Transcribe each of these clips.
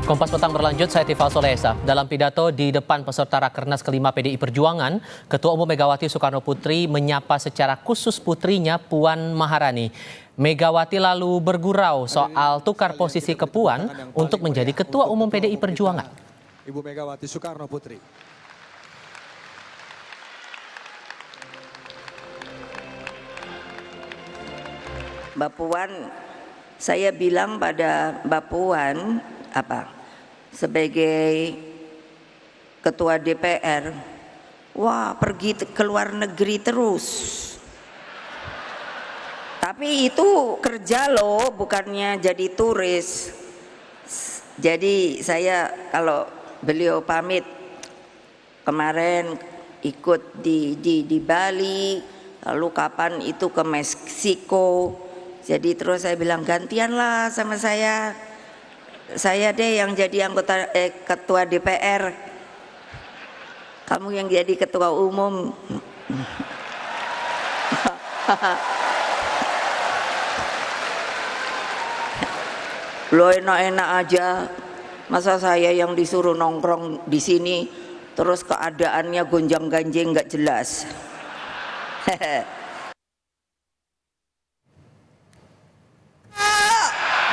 Kompas Petang berlanjut, saya Tifal Solesa. Dalam pidato di depan peserta Rakernas kelima PDI Perjuangan, Ketua Umum Megawati Soekarno Putri menyapa secara khusus putrinya Puan Maharani. Megawati lalu bergurau soal tukar posisi ke Puan untuk menjadi Ketua Umum PDI Perjuangan. Ibu Megawati Soekarno Putri. Mbak Puan, saya bilang pada Mbak Puan sebagai Ketua DPR, wah pergi ke luar negeri terus. Tapi itu kerja loh, bukannya jadi turis. Jadi saya kalau beliau pamit kemarin ikut di Bali, lalu kapan itu ke Meksiko. Jadi terus saya bilang gantianlah sama saya deh yang jadi anggota ketua DPR, kamu yang jadi ketua umum. Lo enak-enak aja, masa saya yang disuruh nongkrong di sini terus keadaannya gonjang-ganjing nggak jelas.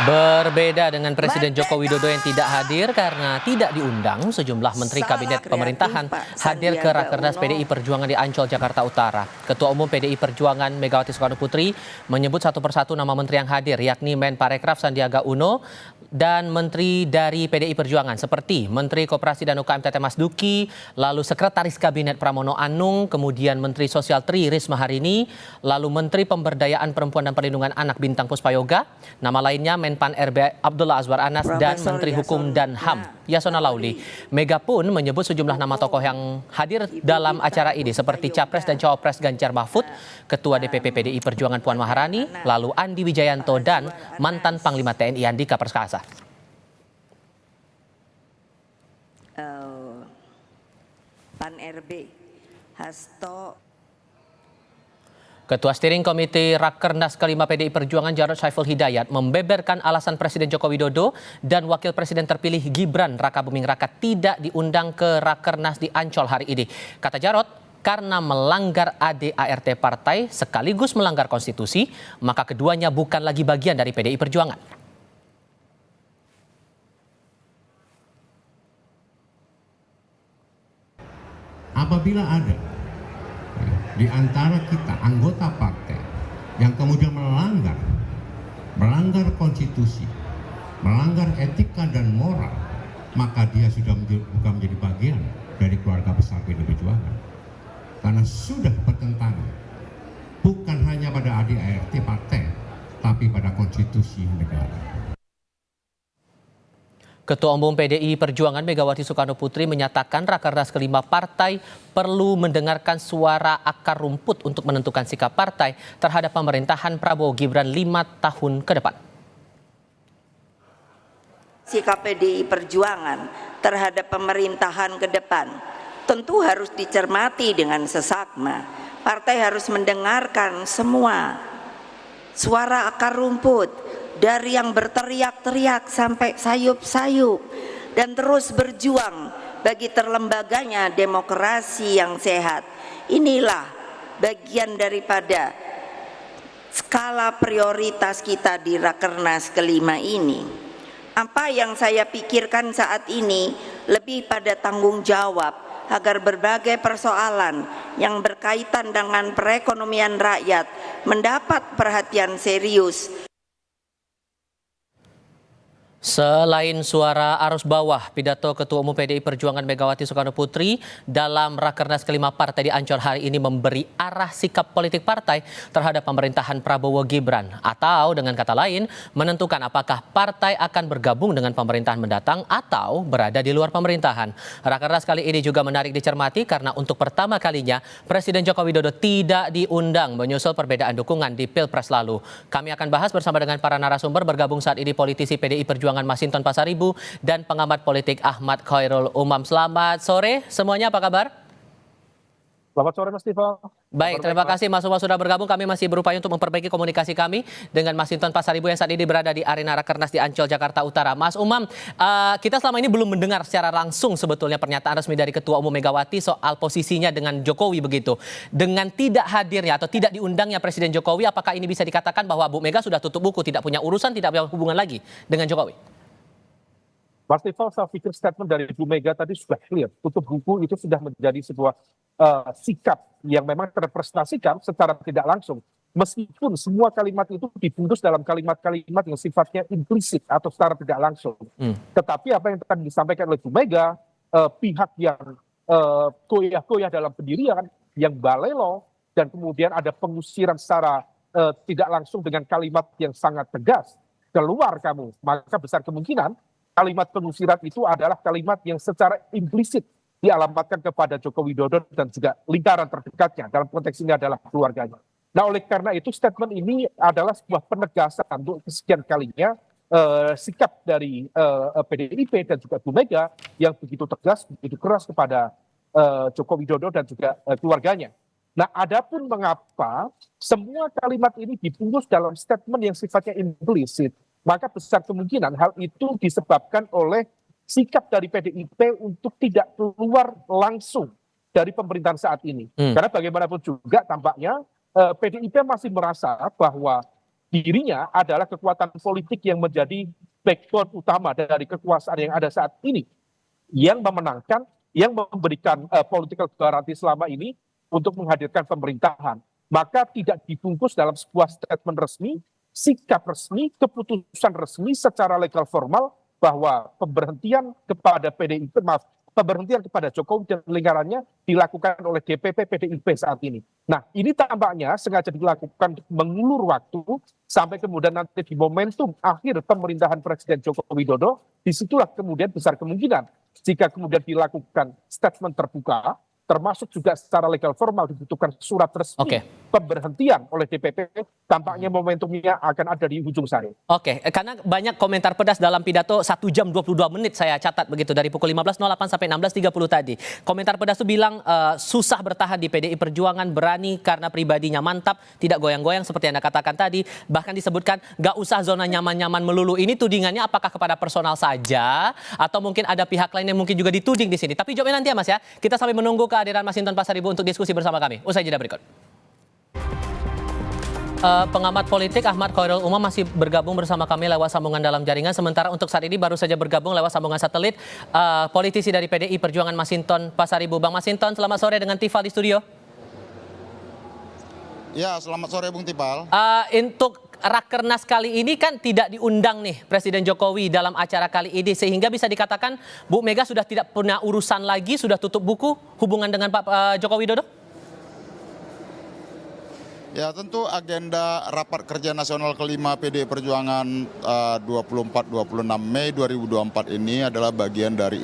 Berbeda dengan Presiden Joko Widodo yang tidak hadir karena tidak diundang, sejumlah Menteri Kabinet Pemerintahan hadir ke Rakernas PDI Perjuangan di Ancol, Jakarta Utara. Ketua Umum PDI Perjuangan Megawati Soekarno Putri menyebut satu persatu nama menteri yang hadir, yakni Menparekraf Sandiaga Uno dan menteri dari PDI Perjuangan seperti Menteri Koperasi dan UKM Teten Mas Duki, lalu Sekretaris Kabinet Pramono Anung, kemudian Menteri Sosial Tri Risma Harini, lalu Menteri Pemberdayaan Perempuan dan Perlindungan Anak Bintang Puspayoga, nama lainnya Menpan RB Abdullah Azwar Anas dan Menteri Hukum dan HAM Yasona Lauli. Mega pun menyebut sejumlah nama tokoh yang hadir dalam acara ini seperti Capres dan Cawapres Ganjar Mahfud, Ketua DPP PDI Perjuangan Puan Maharani, lalu Andi Wijayanto dan mantan Panglima TNI Andika Perkasa. Pan RB Hasto. Ketua Steering Komite Rakernas kelima PDI Perjuangan Jarod Saiful Hidayat membeberkan alasan Presiden Joko Widodo dan Wakil Presiden terpilih Gibran Rakabuming Raka tidak diundang ke Rakernas di Ancol hari ini. Kata Jarod, karena melanggar ADART partai sekaligus melanggar konstitusi, maka keduanya bukan lagi bagian dari PDI Perjuangan. Apabila ada di antara kita anggota partai yang kemudian melanggar konstitusi, melanggar etika dan moral, maka dia sudah bukan menjadi bagian dari keluarga besar PDI Perjuangan, karena sudah bertentangan bukan hanya pada ADART partai, tapi pada konstitusi negara. Ketua Umum PDI Perjuangan Megawati Soekarno Putri menyatakan Rakernas kelima partai perlu mendengarkan suara akar rumput untuk menentukan sikap partai terhadap pemerintahan Prabowo Gibran 5 tahun ke depan. Sikap PDI Perjuangan terhadap pemerintahan ke depan tentu harus dicermati dengan seksama. Partai harus mendengarkan semua suara akar rumput, dari yang berteriak-teriak sampai sayup-sayup, dan terus berjuang bagi terlembaganya demokrasi yang sehat. Inilah bagian daripada skala prioritas kita di Rakernas kelima ini. Apa yang saya pikirkan saat ini lebih pada tanggung jawab agar berbagai persoalan yang berkaitan dengan perekonomian rakyat mendapat perhatian serius. Selain suara arus bawah, pidato Ketua Umum PDI Perjuangan Megawati Soekarno Putri dalam Rakernas kelima partai di Ancol hari ini memberi arah sikap politik partai terhadap pemerintahan Prabowo Gibran. Atau dengan kata lain, menentukan apakah partai akan bergabung dengan pemerintahan mendatang atau berada di luar pemerintahan. Rakernas kali ini juga menarik dicermati karena untuk pertama kalinya Presiden Joko Widodo tidak diundang menyusul perbedaan dukungan di Pilpres lalu. Kami akan bahas bersama dengan para narasumber bergabung saat ini politisi PDI Perjuangan Masinton Pasaribu dan pengamat politik Ahmad Khairul Umam. Selamat sore semuanya, apa kabar? Selamat sore Mas Tifo. Baik, terima kasih Mas Umam sudah bergabung. Kami masih berupaya untuk memperbaiki komunikasi kami dengan Mas Hinton Pasaribu yang saat ini berada di Arena Rakernas di Ancol, Jakarta Utara. Mas Umam, kita selama ini belum mendengar secara langsung sebetulnya pernyataan resmi dari Ketua Umum Megawati soal posisinya dengan Jokowi begitu. Dengan tidak hadirnya atau tidak diundangnya Presiden Jokowi, apakah ini bisa dikatakan bahwa Bu Mega sudah tutup buku, tidak punya urusan, tidak punya hubungan lagi dengan Jokowi? Mas Tifo, saya pikir statement dari Bu Mega tadi sudah clear. Tutup buku itu sudah menjadi sebuah sikap yang memang terrepresentasikan secara tidak langsung. Meskipun semua kalimat itu dibungkus dalam kalimat-kalimat yang sifatnya implisit atau secara tidak langsung. Tetapi apa yang tadi disampaikan oleh Bu Mega, pihak yang goyah-goyah dalam pendirian, yang balelo, dan kemudian ada pengusiran secara tidak langsung dengan kalimat yang sangat tegas. Keluar kamu, maka besar kemungkinan kalimat pengusiran itu adalah kalimat yang secara implisit dialamatkan kepada Joko Widodo dan juga lingkaran terdekatnya, dalam konteks ini adalah keluarganya. Nah, oleh karena itu statement ini adalah sebuah penegasan untuk kesekian kalinya sikap dari PDIP dan juga Bu Mega yang begitu tegas, begitu keras kepada Joko Widodo dan juga keluarganya. Nah, adapun mengapa semua kalimat ini dibungkus dalam statement yang sifatnya implisit, maka besar kemungkinan hal itu disebabkan oleh sikap dari PDIP untuk tidak keluar langsung dari pemerintahan saat ini. Karena bagaimanapun juga tampaknya PDIP masih merasa bahwa dirinya adalah kekuatan politik yang menjadi backbone utama dari kekuasaan yang ada saat ini. Yang memenangkan, yang memberikan political guarantee selama ini untuk menghadirkan pemerintahan. Maka tidak dibungkus dalam sebuah statement resmi, sikap resmi, keputusan resmi secara legal formal bahwa pemberhentian kepada pemberhentian kepada Jokowi dan lingkarannya dilakukan oleh DPP PDIP saat ini. Nah, ini tampaknya sengaja dilakukan mengulur waktu sampai kemudian nanti di momentum akhir pemerintahan Presiden Joko Widodo, disitulah kemudian besar kemungkinan jika kemudian dilakukan statement terbuka, termasuk juga secara legal formal dibutuhkan surat resmi pemberhentian oleh DPP, tampaknya momentumnya akan ada di ujung sari. Karena banyak komentar pedas dalam pidato 1 jam 22 menit saya catat begitu dari pukul 15.08 sampai 16.30 tadi. Komentar pedas itu bilang susah bertahan di PDI Perjuangan, berani karena pribadinya mantap, tidak goyang-goyang seperti Anda katakan tadi. Bahkan disebutkan gak usah zona nyaman-nyaman melulu. Ini tudingannya apakah kepada personal saja atau mungkin ada pihak lain yang mungkin juga dituding di sini. Tapi jawabnya nanti ya Mas ya. Kita sambil menunggu kehadiran Mas Hinton Pasaribu untuk diskusi bersama kami. Usai jeda berikut. Pengamat politik Ahmad Khairul Umam masih bergabung bersama kami lewat sambungan dalam jaringan. Sementara untuk saat ini baru saja bergabung lewat sambungan satelit politisi dari PDI Perjuangan Mas Hinton Pasaribu. Bang Mas Hinton, selamat sore dengan Tifal di studio. Ya, selamat sore Bung Tifal. Untuk Rakernas kali ini kan tidak diundang nih Presiden Jokowi dalam acara kali ini, sehingga bisa dikatakan Bu Mega sudah tidak punya urusan lagi, sudah tutup buku hubungan dengan Pak Joko Widodo? Ya, tentu agenda Rapat Kerja Nasional kelima PDI Perjuangan 24-26 Mei 2024 ini adalah bagian dari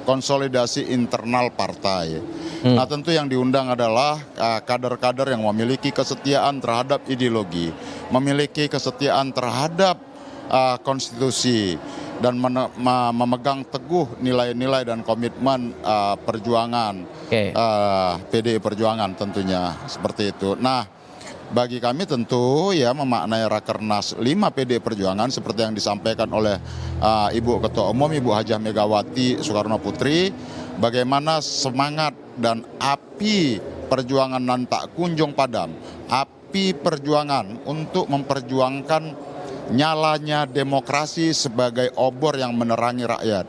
konsolidasi internal partai. Nah, tentu yang diundang adalah kader-kader yang memiliki kesetiaan terhadap ideologi, memiliki kesetiaan terhadap konstitusi, dan memegang teguh nilai-nilai dan komitmen perjuangan PDI Perjuangan tentunya seperti itu. Nah, bagi kami tentu ya memaknai Rakernas 5 PDI Perjuangan seperti yang disampaikan oleh Ibu Ketua Umum Ibu Hajah Megawati Soekarno Putri, bagaimana semangat dan api perjuangan nan tak kunjung padam, api perjuangan untuk memperjuangkan nyalanya demokrasi sebagai obor yang menerangi rakyat,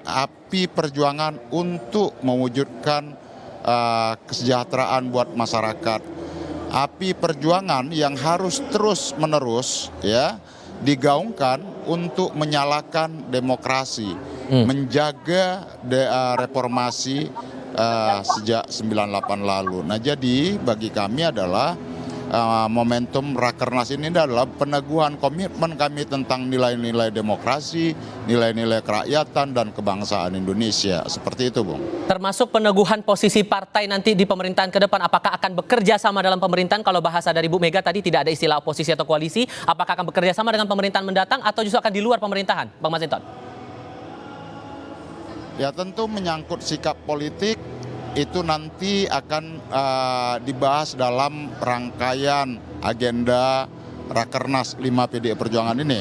api perjuangan untuk mewujudkan kesejahteraan buat masyarakat, api perjuangan yang harus terus-menerus ya digaungkan untuk menyalakan demokrasi, menjaga reformasi sejak 98 lalu. Nah, jadi bagi kami adalah momentum Rakernas ini adalah peneguhan komitmen kami tentang nilai-nilai demokrasi, nilai-nilai kerakyatan dan kebangsaan Indonesia. Seperti itu, Bung. Termasuk peneguhan posisi partai nanti di pemerintahan ke depan, apakah akan bekerja sama dalam pemerintahan? Kalau bahasa dari Bu Mega tadi tidak ada istilah oposisi atau koalisi, apakah akan bekerja sama dengan pemerintahan mendatang atau justru akan di luar pemerintahan, Bang Mas Hinton? Ya, tentu menyangkut sikap politik itu nanti akan dibahas dalam rangkaian agenda Rakernas 5 PDI Perjuangan ini.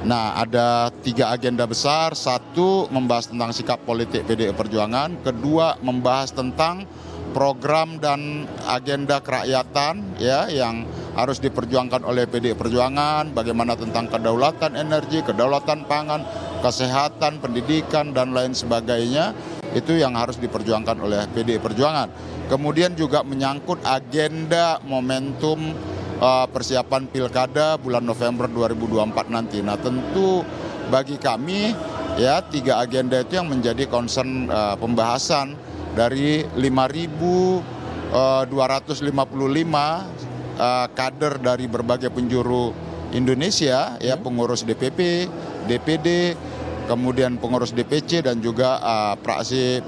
Nah, ada 3 agenda besar. 1, membahas tentang sikap politik PDI Perjuangan. 2, membahas tentang program dan agenda kerakyatan ya yang harus diperjuangkan oleh PDI Perjuangan. Bagaimana tentang kedaulatan energi, kedaulatan pangan, kesehatan, pendidikan, dan lain sebagainya. Itu yang harus diperjuangkan oleh PDI Perjuangan. Kemudian juga menyangkut agenda momentum persiapan pilkada bulan November 2024 nanti. Nah, tentu bagi kami ya 3 agenda itu yang menjadi concern pembahasan dari 5.255 kader dari berbagai penjuru Indonesia ya, pengurus DPP, DPD, kemudian pengurus DPC dan juga praksi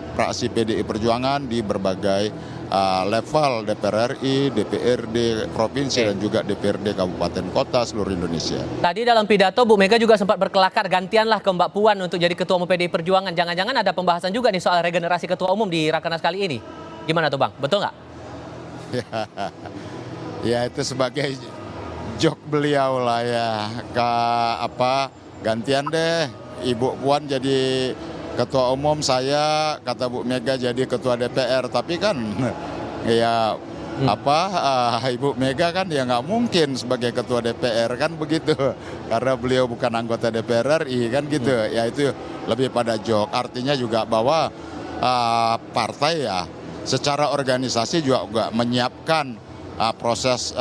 PDI Perjuangan di berbagai level DPR RI, DPRD provinsi dan juga DPRD kabupaten kota seluruh Indonesia. Tadi dalam pidato Bu Mega juga sempat berkelakar gantianlah ke Mbak Puan untuk jadi ketua umum PDI Perjuangan. Jangan-jangan ada pembahasan juga nih soal regenerasi ketua umum di Rakernas kali ini. Gimana tuh Bang? Betul nggak? Ya itu sebagai jok beliau lah ya. Gantian deh Ibu Puan jadi ketua umum, saya kata Bu Mega jadi ketua DPR, tapi kan ya Ibu Mega kan ya nggak mungkin sebagai ketua DPR kan begitu, karena beliau bukan anggota DPR RI kan gitu. Ya itu lebih pada jok, artinya juga bahwa partai ya secara organisasi juga menyiapkan proses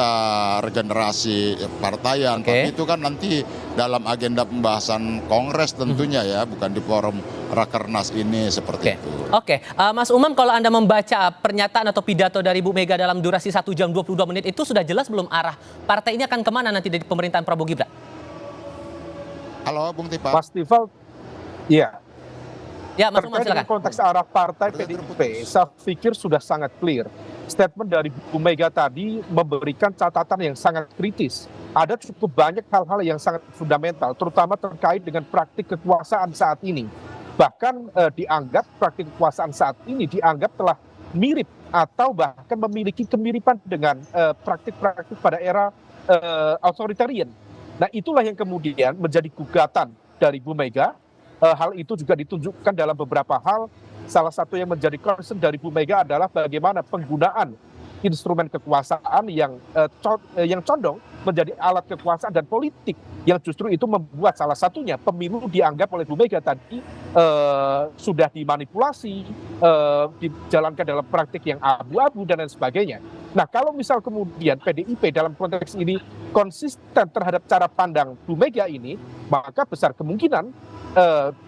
regenerasi partaian. Tapi itu kan nanti dalam agenda pembahasan Kongres tentunya ya, bukan di forum Rakernas ini seperti itu. Oke, Mas Umam, kalau Anda membaca pernyataan atau pidato dari Bu Mega dalam durasi 1 jam 22 menit itu sudah jelas belum arah partai ini akan kemana nanti dari pemerintahan Prabowo Gibran? Halo Bung Tipa. Mas Tifal, iya. Ya, Mas Umam Terkait dengan silakan. konteks arah partai PDIP, saya pikir sudah sangat clear. Statement dari Bu Mega tadi memberikan catatan yang sangat kritis. Ada cukup banyak hal-hal yang sangat fundamental, terutama terkait dengan praktik kekuasaan saat ini. Bahkan dianggap praktik kekuasaan saat ini dianggap telah mirip atau bahkan memiliki kemiripan dengan praktik-praktik pada era authoritarian. Nah, itulah yang kemudian menjadi gugatan dari Bu Mega. Hal itu juga ditunjukkan dalam beberapa hal. Salah satu yang menjadi concern dari Bu Mega adalah bagaimana penggunaan instrumen kekuasaan yang condong menjadi alat kekuasaan dan politik, yang justru itu membuat salah satunya pemilu dianggap oleh Bu Mega tadi sudah dimanipulasi, dijalankan dalam praktik yang abu-abu dan lain sebagainya. Nah, kalau misal kemudian PDIP dalam konteks ini konsisten terhadap cara pandang Bu Mega ini, maka besar kemungkinan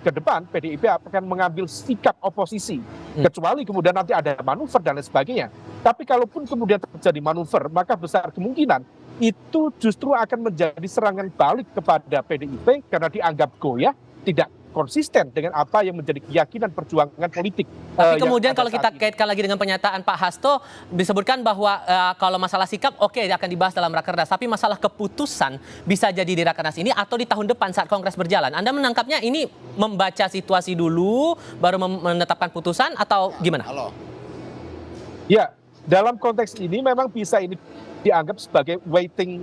ke depan PDIP akan mengambil sikap oposisi, kecuali kemudian nanti ada manuver dan lain sebagainya. Tapi kalaupun kemudian terjadi manuver, maka besar kemungkinan itu justru akan menjadi serangan balik kepada PDIP karena dianggap goyah, tidak konsisten dengan apa yang menjadi keyakinan perjuangan politik. Tapi kemudian kalau kita kaitkan lagi dengan pernyataan Pak Hasto, disebutkan bahwa kalau masalah sikap oke akan dibahas dalam Rakernas, tapi masalah keputusan bisa jadi di Rakernas ini atau di tahun depan saat Kongres berjalan. Anda menangkapnya ini membaca situasi dulu baru menetapkan putusan atau gimana? Halo. Ya, dalam konteks ini memang bisa ini dianggap sebagai waiting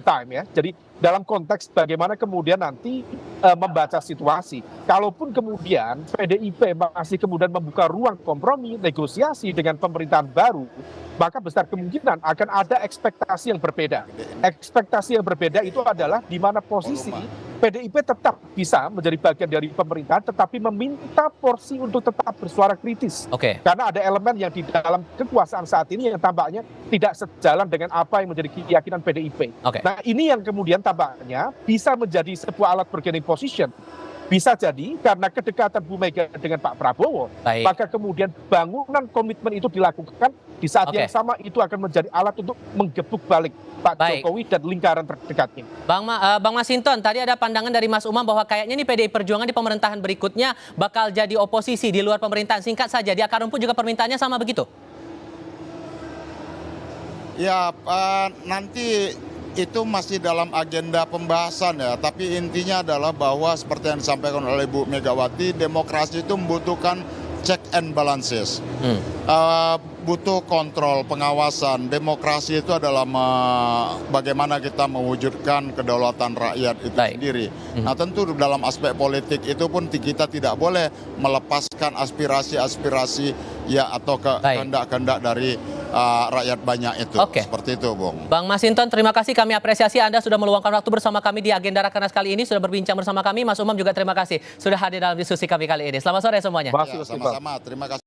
time ya. Jadi dalam konteks bagaimana kemudian nanti membaca situasi. Kalaupun kemudian PDIP masih kemudian membuka ruang kompromi, negosiasi dengan pemerintahan baru, maka besar kemungkinan akan ada ekspektasi yang berbeda. Ekspektasi yang berbeda itu adalah di mana posisi PDIP tetap bisa menjadi bagian dari pemerintahan, tetapi meminta porsi untuk tetap bersuara kritis. Karena ada elemen yang di dalam kekuasaan saat ini yang tampaknya tidak sejalan dengan apa yang menjadi keyakinan PDIP. Nah, ini yang kemudian tampaknya bisa menjadi sebuah alat bargaining position. Bisa jadi karena kedekatan Bu Mega dengan Pak Prabowo, maka kemudian bangunan komitmen itu dilakukan di saat yang sama itu akan menjadi alat untuk menggebuk balik Pak Jokowi dan lingkaran terdekatnya. Bang Masinton, tadi ada pandangan dari Mas Umam bahwa kayaknya nih PDI Perjuangan di pemerintahan berikutnya bakal jadi oposisi di luar pemerintahan. Singkat saja, di akar rumput juga permintaannya sama begitu? Ya, nanti itu masih dalam agenda pembahasan ya, tapi intinya adalah bahwa seperti yang disampaikan oleh Bu Megawati, demokrasi itu membutuhkan check and balances. Butuh kontrol, pengawasan. Demokrasi itu adalah bagaimana kita mewujudkan kedaulatan rakyat itu sendiri. Nah, tentu dalam aspek politik itu pun kita tidak boleh melepaskan aspirasi-aspirasi ya atau kehendak-kehendak dari rakyat banyak itu. Seperti itu, Bung. Bang Masinton, terima kasih, kami apresiasi Anda sudah meluangkan waktu bersama kami di agenda Rakernas kali ini, sudah berbincang bersama kami. Mas Umam juga terima kasih sudah hadir dalam diskusi kami kali ini. Selamat sore semuanya. Ya, sama-sama, terima kasih.